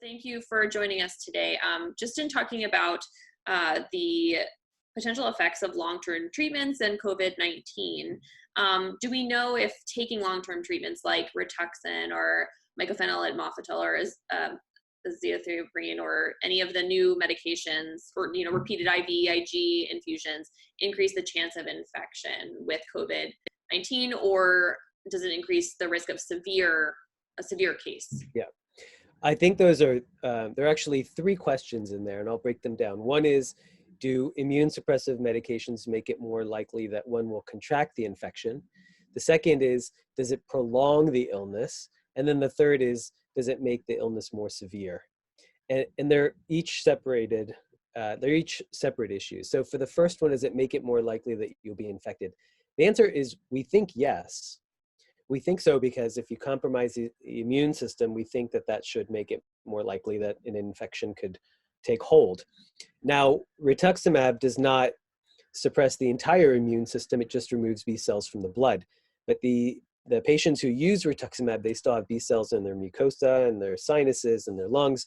Thank you for joining us today. Just in talking about the potential effects of long-term treatments and COVID-19, do we know if taking long-term treatments like Rituxan or mycophenolate mofetil or azathioprine or any of the new medications or repeated IV, IG infusions increase the chance of infection with COVID-19, or does it increase the risk of a severe case? Yeah. I think those are, there are actually three questions in there, and I'll break them down. One is, do immune suppressive medications make it more likely that one will contract the infection? The second is, does it prolong the illness? And then the third is, does it make the illness more severe? And they're each separated, they're each separate issues. So for the first one, does it make it more likely that you'll be infected? The answer is, we think yes. We think so because if you compromise the immune system, we think that that should make it more likely that an infection could take hold. Now, rituximab does not suppress the entire immune system. It just removes B cells from the blood. But the patients who use rituximab, they still have B cells in their mucosa and their sinuses and their lungs,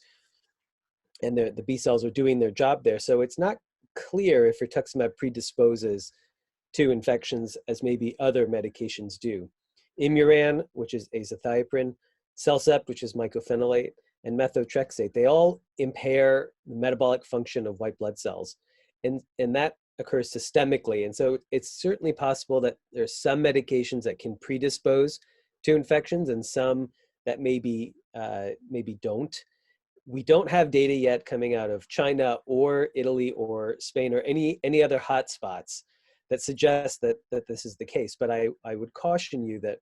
and the B cells are doing their job there. So it's not clear if rituximab predisposes to infections as maybe other medications do. Imuran, which is azathioprine, Cellcept, which is mycophenolate, and methotrexate, they all impair the metabolic function of white blood cells. And that occurs systemically. And so it's certainly possible that there's some medications that can predispose to infections and some that maybe don't. We don't have data yet coming out of China or Italy or Spain or any other hotspots that suggests that this is the case. But I would caution you that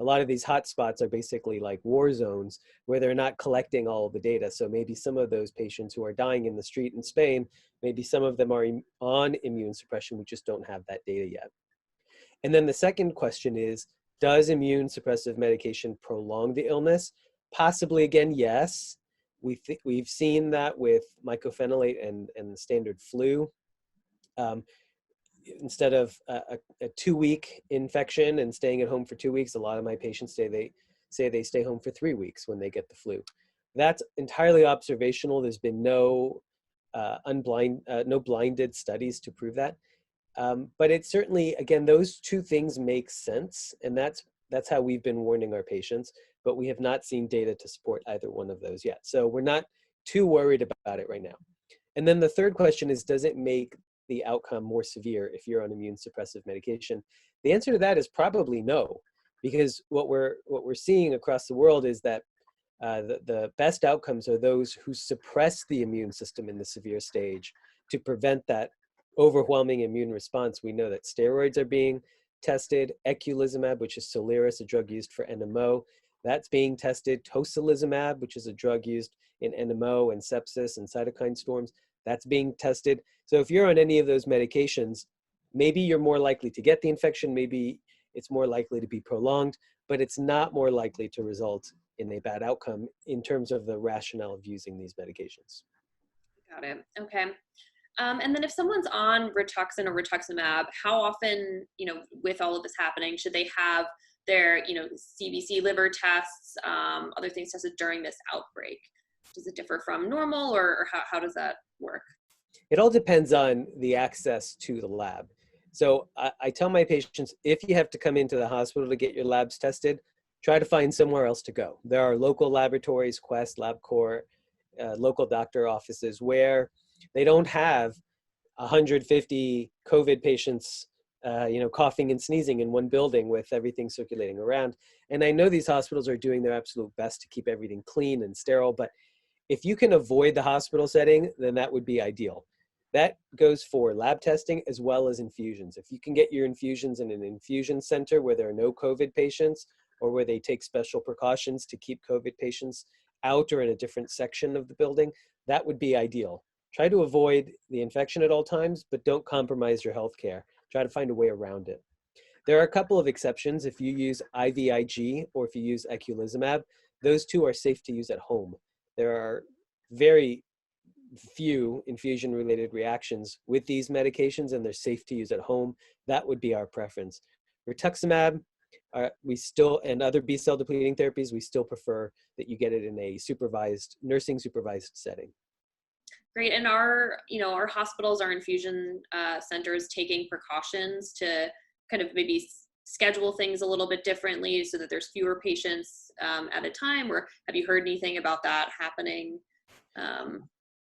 a lot of these hotspots are basically like war zones where they're not collecting all of the data. So maybe some of those patients who are dying in the street in Spain, maybe some of them are on immune suppression. We just don't have that data yet. And then the second question is, does immune suppressive medication prolong the illness? Possibly, again, yes. We've seen that with mycophenolate and the standard flu. Instead of a 2-week infection and staying at home for 2 weeks, a lot of my patients say they stay home for 3 weeks when they get the flu. That's entirely observational. There's been no blinded studies to prove that. But it's certainly, again, those two things make sense, and that's how we've been warning our patients, but we have not seen data to support either one of those yet. So we're not too worried about it right now. And then the third question is, does it make the outcome more severe if you're on immune suppressive medication? The answer to that is probably no, because what we're seeing across the world is that the best outcomes are those who suppress the immune system in the severe stage to prevent that overwhelming immune response. We know that steroids are being tested. Eculizumab, which is Soliris, a drug used for NMO, that's being tested. Tocilizumab, which is a drug used in NMO and sepsis and cytokine storms, that's being tested. So if you're on any of those medications, maybe you're more likely to get the infection, maybe it's more likely to be prolonged, but it's not more likely to result in a bad outcome in terms of the rationale of using these medications. Got it. Okay. And then if someone's on Rituxan or rituximab, how often, with all of this happening, should they have their, CBC liver tests, other things tested during this outbreak? Does it differ from normal, or how does that work? It all depends on the access to the lab. So I tell my patients, if you have to come into the hospital to get your labs tested, try to find somewhere else to go. There are local laboratories, Quest, LabCorp, local doctor offices where they don't have 150 COVID patients, coughing and sneezing in one building with everything circulating around. And I know these hospitals are doing their absolute best to keep everything clean and sterile, but if you can avoid the hospital setting, then that would be ideal. That goes for lab testing as well as infusions. If you can get your infusions in an infusion center where there are no COVID patients, or where they take special precautions to keep COVID patients out or in a different section of the building, that would be ideal. Try to avoid the infection at all times, but don't compromise your healthcare. Try to find a way around it. There are a couple of exceptions. If you use IVIG or if you use eculizumab, those two are safe to use at home. There are very few infusion-related reactions with these medications, and they're safe to use at home. That would be our preference. Rituximab, we still, and other B cell depleting therapies, we still prefer that you get it in a supervised, nursing supervised setting. Great. And our hospitals, our infusion centers taking precautions to kind of maybe schedule things a little bit differently so that there's fewer patients at a time? Or have you heard anything about that happening?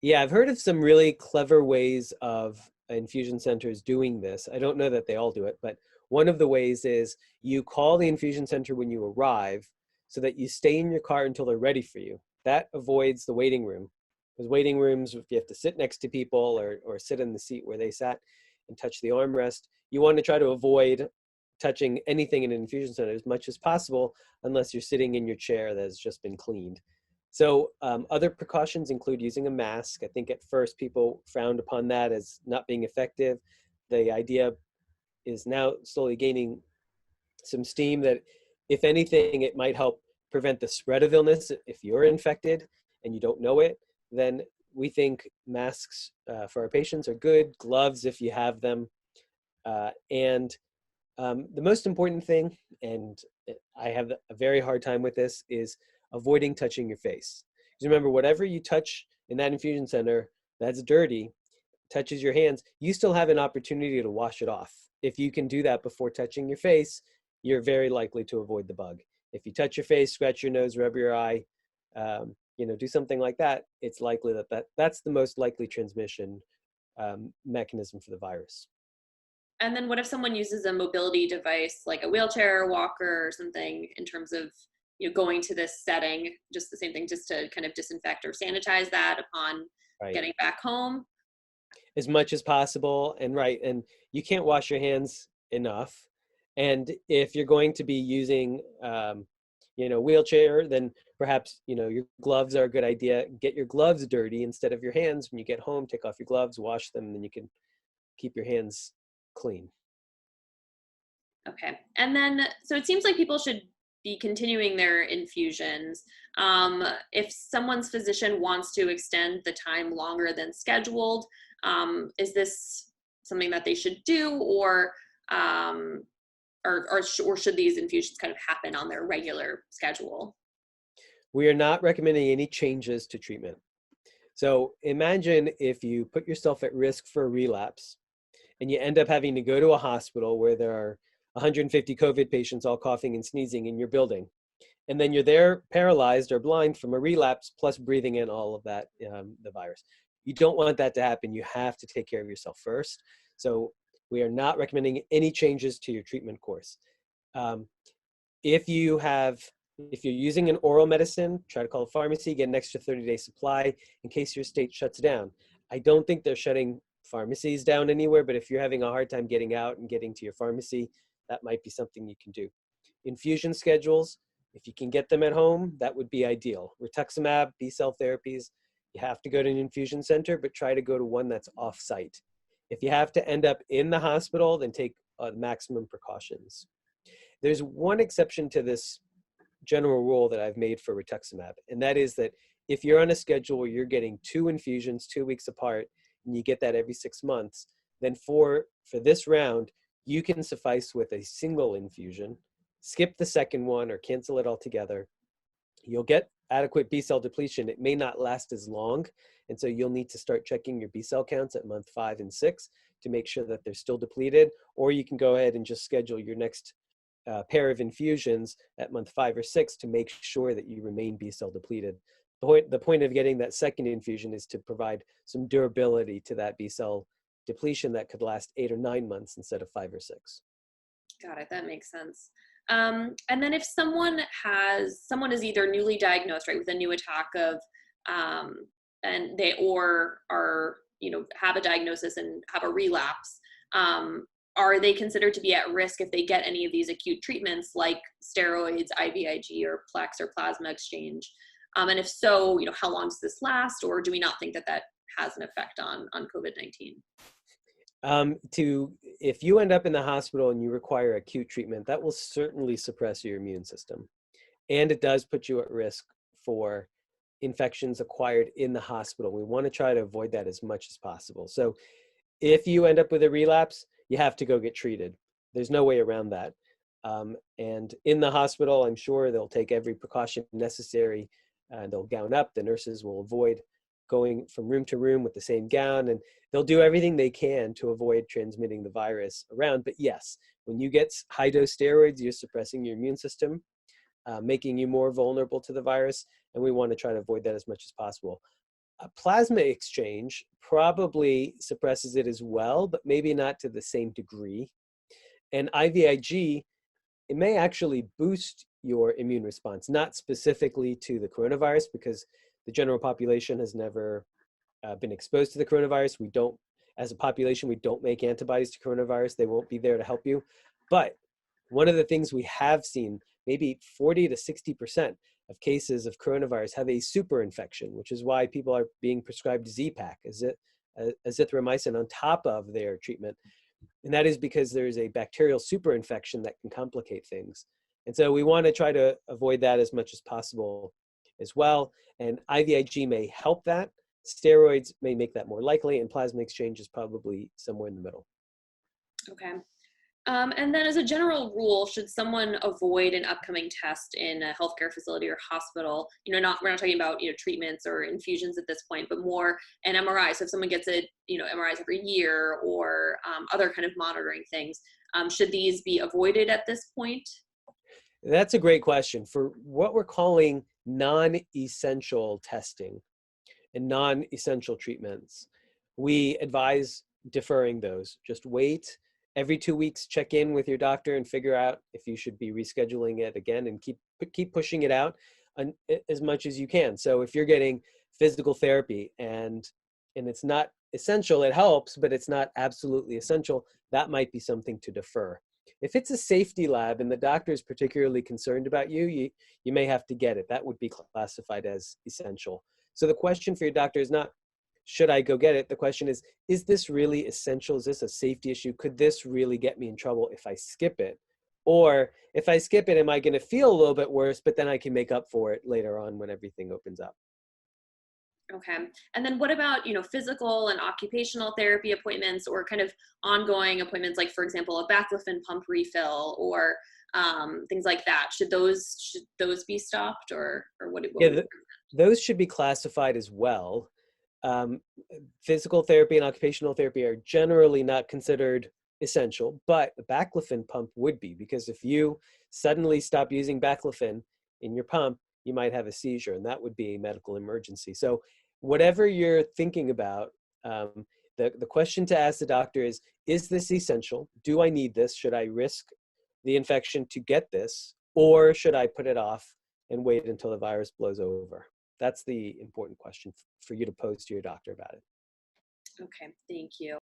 Yeah, I've heard of some really clever ways of infusion centers doing this. I don't know that they all do it, but one of the ways is you call the infusion center when you arrive so that you stay in your car until they're ready for you. That avoids the waiting room. Because waiting rooms, if you have to sit next to people or sit in the seat where they sat and touch the armrest, you want to try to avoid touching anything in an infusion center as much as possible, unless you're sitting in your chair that has just been cleaned. So other precautions include using a mask. I think at first people frowned upon that as not being effective. The idea is now slowly gaining some steam that if anything, it might help prevent the spread of illness. If you're infected and you don't know it, then we think masks for our patients are good, gloves if you have them. And the most important thing, and I have a very hard time with this, is avoiding touching your face. Because remember, whatever you touch in that infusion center that's dirty, touches your hands, you still have an opportunity to wash it off. If you can do that before touching your face, you're very likely to avoid the bug. If you touch your face, scratch your nose, rub your eye, do something like that, it's likely that's the most likely transmission mechanism for the virus. And then what if someone uses a mobility device like a wheelchair, walker, or something in terms of going to this setting, just the same thing, just to kind of disinfect or sanitize that upon getting back home? As much as possible, and you can't wash your hands enough. And if you're going to be using wheelchair, then perhaps your gloves are a good idea. Get your gloves dirty instead of your hands. When you get home, take off your gloves, wash them, and then you can keep your hands clean. Okay. And then, so it seems like people should be continuing their infusions. If someone's physician wants to extend the time longer than scheduled, is this something that they should do, or should these infusions kind of happen on their regular schedule? We are not recommending any changes to treatment. So imagine if you put yourself at risk for a relapse and you end up having to go to a hospital where there are 150 COVID patients all coughing and sneezing in your building. And then you're there paralyzed or blind from a relapse, plus breathing in all of that, the virus. You don't want that to happen. You have to take care of yourself first. So we are not recommending any changes to your treatment course. If you're using an oral medicine, try to call a pharmacy, get an extra 30-day supply in case your state shuts down. I don't think they're shutting pharmacies down anywhere, but if you're having a hard time getting out and getting to your pharmacy, that might be something you can do. Infusion schedules, if you can get them at home, that would be ideal. Rituximab, B-cell therapies, you have to go to an infusion center, but try to go to one that's off-site. If you have to end up in the hospital, then take maximum precautions. There's one exception to this general rule that I've made for rituximab, and that is that if you're on a schedule where you're getting 2 infusions 2 weeks apart, and you get that every 6 months, then for this round, you can suffice with a single infusion, skip the second one or cancel it altogether. You'll get adequate B-cell depletion. It may not last as long, and so you'll need to start checking your B-cell counts at month 5 and 6 to make sure that they're still depleted, or you can go ahead and just schedule your next pair of infusions at month 5 or 6 to make sure that you remain B-cell depleted. The point of getting that second infusion is to provide some durability to that B-cell depletion that could last 8 or 9 months instead of 5 or 6. Got it. That makes sense. And then if someone is either newly diagnosed, right, with a new attack of, and they are, have a diagnosis and have a relapse, are they considered to be at risk if they get any of these acute treatments like steroids, IVIG, or Plex or plasma exchange? And if so, how long does this last, or do we not think that has an effect on COVID-19? If you end up in the hospital and you require acute treatment, that will certainly suppress your immune system. And it does put you at risk for infections acquired in the hospital. We want to try to avoid that as much as possible. So if you end up with a relapse, you have to go get treated. There's no way around that. And in the hospital, I'm sure they'll take every precaution necessary. They'll gown up. The nurses will avoid going from room to room with the same gown, and they'll do everything they can to avoid transmitting the virus around. But yes, when you get high dose steroids, you're suppressing your immune system, making you more vulnerable to the virus, and we want to try to avoid that as much as possible. A plasma exchange probably suppresses it as well, but maybe not to the same degree. And IVIG, it may actually boost your immune response, not specifically to the coronavirus, because the general population has never been exposed to the coronavirus. We don't, as a population, we don't make antibodies to coronavirus. They won't be there to help you. But one of the things we have seen, maybe 40 to 60% of cases of coronavirus have a super infection, which is why people are being prescribed Z-Pak, azithromycin, on top of their treatment. And that is because there's a bacterial super infection that can complicate things. And so we want to try to avoid that as much as possible as well. And IVIG may help that. Steroids may make that more likely, and plasma exchange is probably somewhere in the middle. Okay. And then as a general rule, should someone avoid an upcoming test in a healthcare facility or hospital? We're not talking about, treatments or infusions at this point, but more an MRI. So if someone gets MRIs every year or other kind of monitoring things, should these be avoided at this point? That's a great question. For what we're calling non-essential testing and non-essential treatments, we advise deferring those. Just wait. Every 2 weeks, check in with your doctor and figure out if you should be rescheduling it again, and keep pushing it out as much as you can. So if you're getting physical therapy and it's not essential, it helps, but it's not absolutely essential, that might be something to defer. If it's a safety lab and the doctor is particularly concerned about you may have to get it. That would be classified as essential. So the question for your doctor is not, should I go get it? The question is this really essential? Is this a safety issue? Could this really get me in trouble if I skip it? Or if I skip it, am I going to feel a little bit worse, but then I can make up for it later on when everything opens up? Okay. And then what about, physical and occupational therapy appointments or kind of ongoing appointments, like, for example, a baclofen pump refill or things like that? Should those be stopped or what Yeah, those should be classified as well. Physical therapy and occupational therapy are generally not considered essential, but a baclofen pump would be, because if you suddenly stop using baclofen in your pump, you might have a seizure, and that would be a medical emergency. So whatever you're thinking about, the question to ask the doctor is this essential? Do I need this? Should I risk the infection to get this? Or should I put it off and wait until the virus blows over? That's the important question for you to pose to your doctor about it. Okay, thank you.